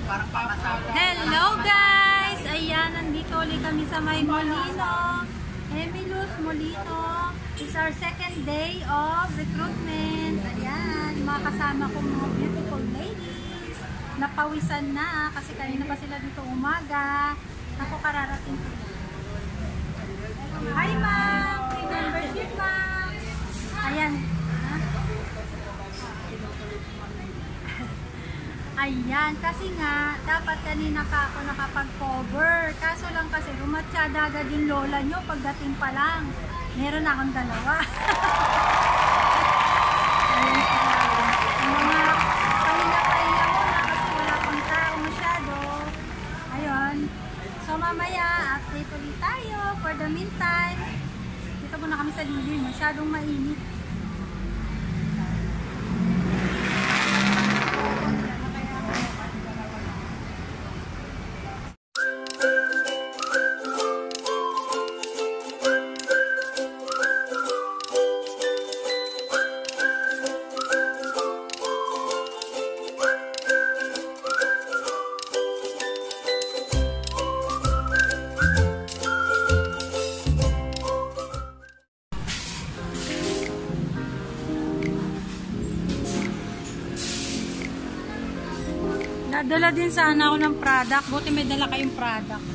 Hello guys! Ayan, nandito ulit kami sa May Molino. Emilus Molino. It's our second day of recruitment. Ayan, mga kasama ko mga beautiful ladies. Napawisan na kasi kanina pa sila dito umaga. Ako kararating ko. Hi ma'am! Free membership ma'am! Ayan. Ayan, kasi nga, dapat kanina pa ako nakapag-cover. Kaso lang kasi, rumatsyada agad yung lola nyo pagdating pa lang. Meron akong dalawa. Ayan sila. Yung mga pahinga-pahinga muna kasi wala pang tao masyado. Ayun. So mamaya, update ulit tayo. For the meantime, dito muna kami sa lilim. Masyadong mainit. Nadala din sana ako ng product. Buti may dala kayong product.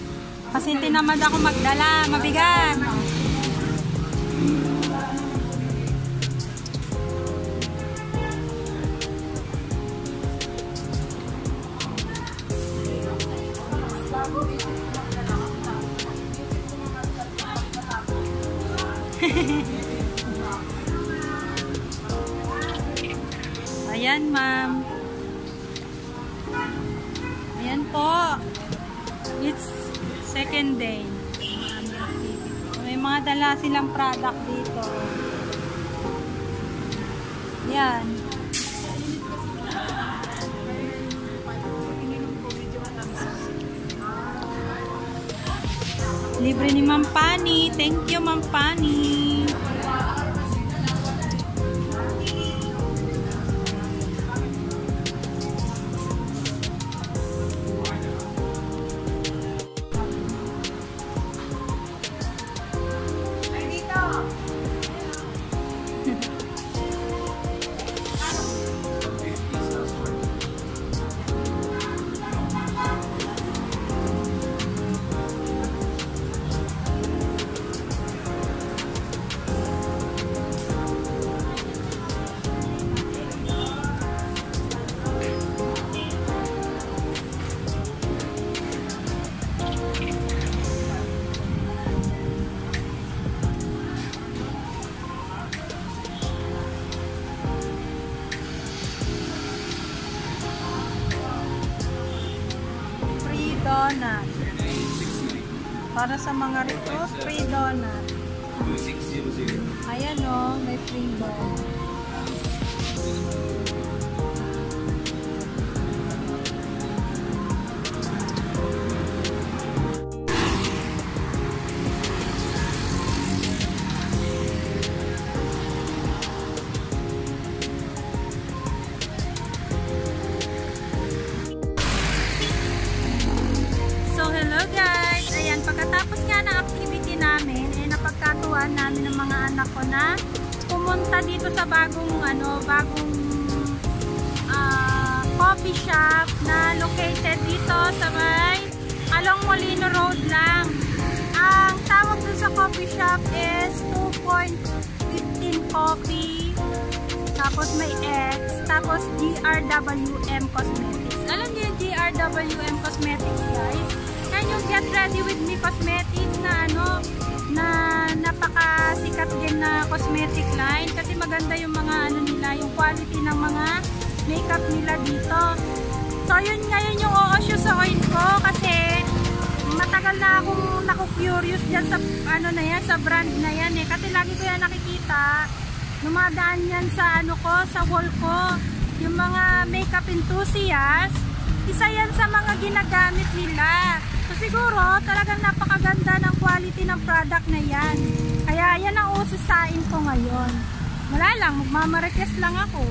Kasi tinamad ako magdala. Mabigat. Ayan, ma'am. Ayan po. It's second day. May mga dala silang product dito. Yan. Libre ni Ma'am Pani. Thank you, Ma'am Pani. Donut. Para sa mga recruit, free donut. 2600. Ayan o, may free donut. Pagkatapos nga ng activity namin, napagkatuwaan namin ng mga anak ko na pumunta dito sa bagong coffee shop na located dito sa may Along Molino Road lang. Ang tawag dun sa coffee shop is 2.15 Coffee. Tapos may X. Tapos GRWM Cosmetics. Alam niyo yung GRWM Cosmetics, guys? Yan yung Get Ready With Me Cosmetics na na napakasikat din na cosmetic line kasi maganda yung mga nila, yung quality ng mga makeup nila dito. So yun ngayon yung o-show sa oil ko kasi matagal na akong naku-curious dyan sa na yan, sa brand na yan eh. Kasi lagi ko yan nakikita, dumadaan yan sa sa wall ko. Yung mga makeup enthusiast, isa yan sa mga ginagamit nila. So siguro talagang napakaganda ng quality ng product na yan. Kaya yan ang ususain ko ngayon. Wala lang, magmamarites lang ako.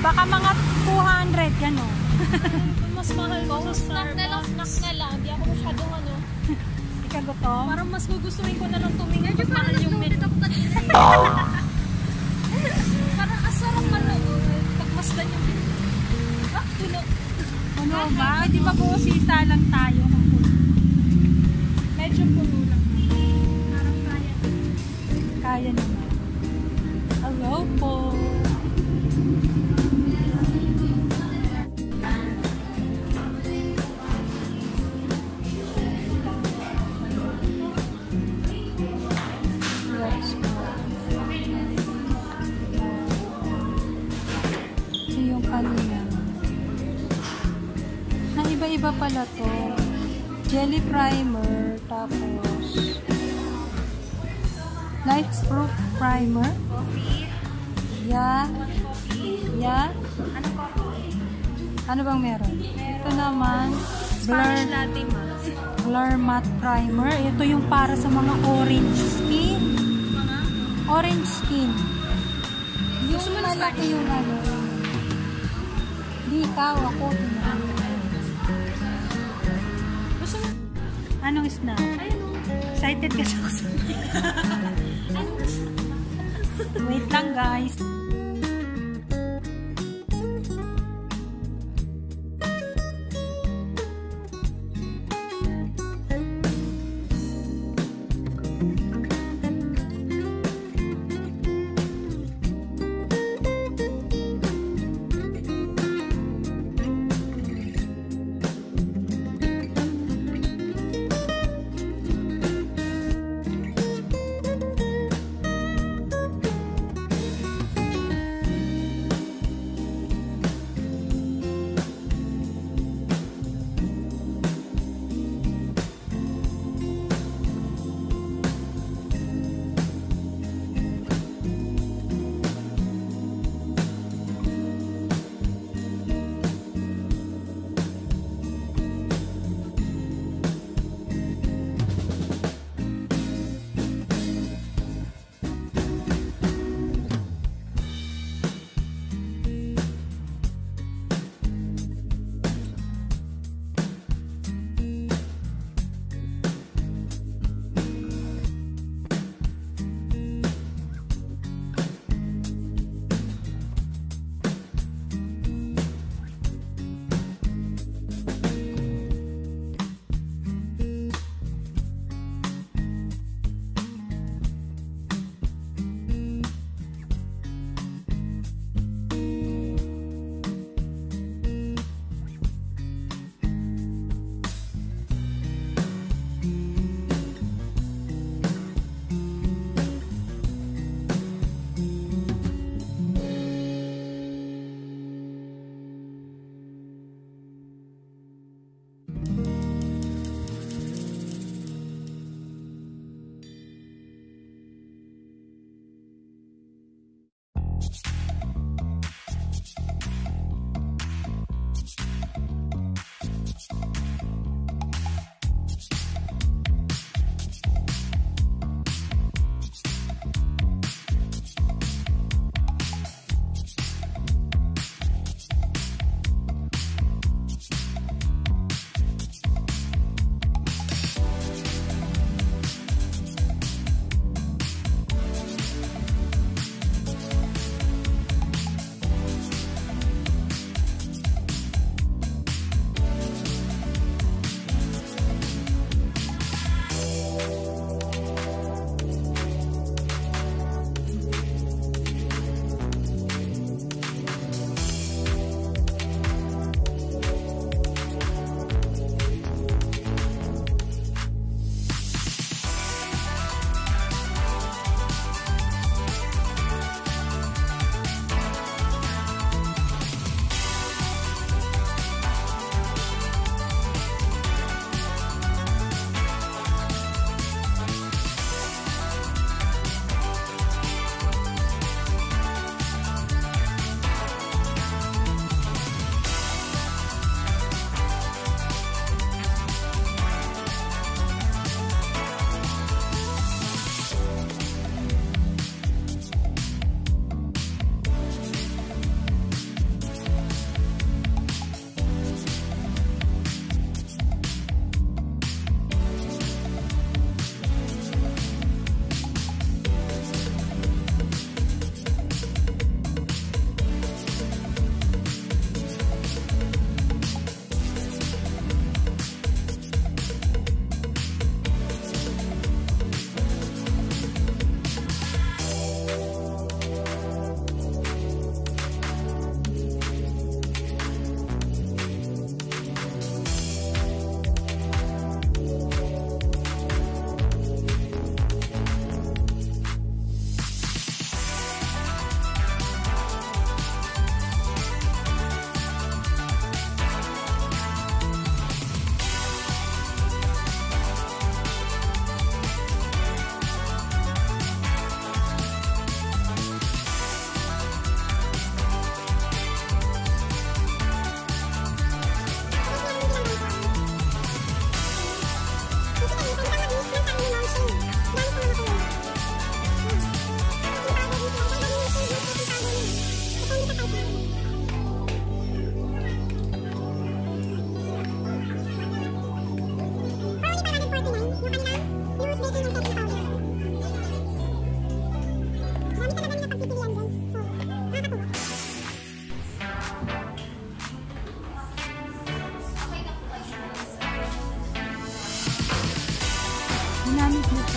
Baka mga 200 yan Ayan o. Mas mahal ko sa Starbucks. Snack na lang. Hindi ako masyadong ano. Ikaw gutom? Parang mas gugustuhin ko na lang tumingin pag mahal yung menu. Parang asarap manood. Pagmasdan yung menu. Ah, puno. Puno ba? Di ba po sisa lang tayo ng puno? Medyo puno lang. Parang kaya. Kaya naman. Hello po. Ito yung kanina. Na iba-iba pala to. Jelly primer, tapos light proof primer. Coffee. Yeah. Yeah. Ano coffee? Ano bang meron? Ito naman, Spanish latte mask. Blur matte primer. Ito yung para sa mga orange skin. Mga? Orange skin. Yung Gusto mo ng malaki Spanish? yung ano. Di ikaw, ako. Gusto mo? Anong snack? Ayun o. Excited kasi ako sa Anong gusto? Wait lang guys.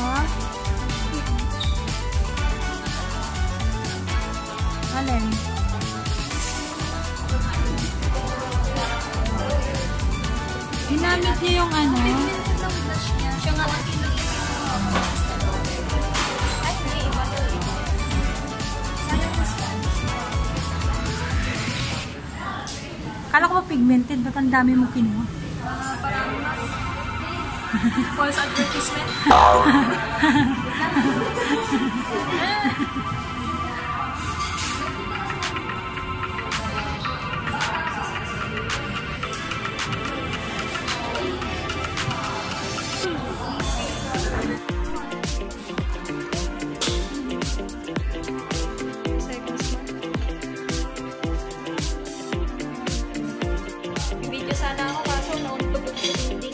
Oh. Alin? Ginamit niya yung ano? Pigmented lang blush niya. Siya nga lang ay, hindi. Iba to eh. Sana mas Kala ko ba pigmented? Ba't ang dami mong kinuha? parang false advertisement. Video sana ako kaso nauntog ko hindi.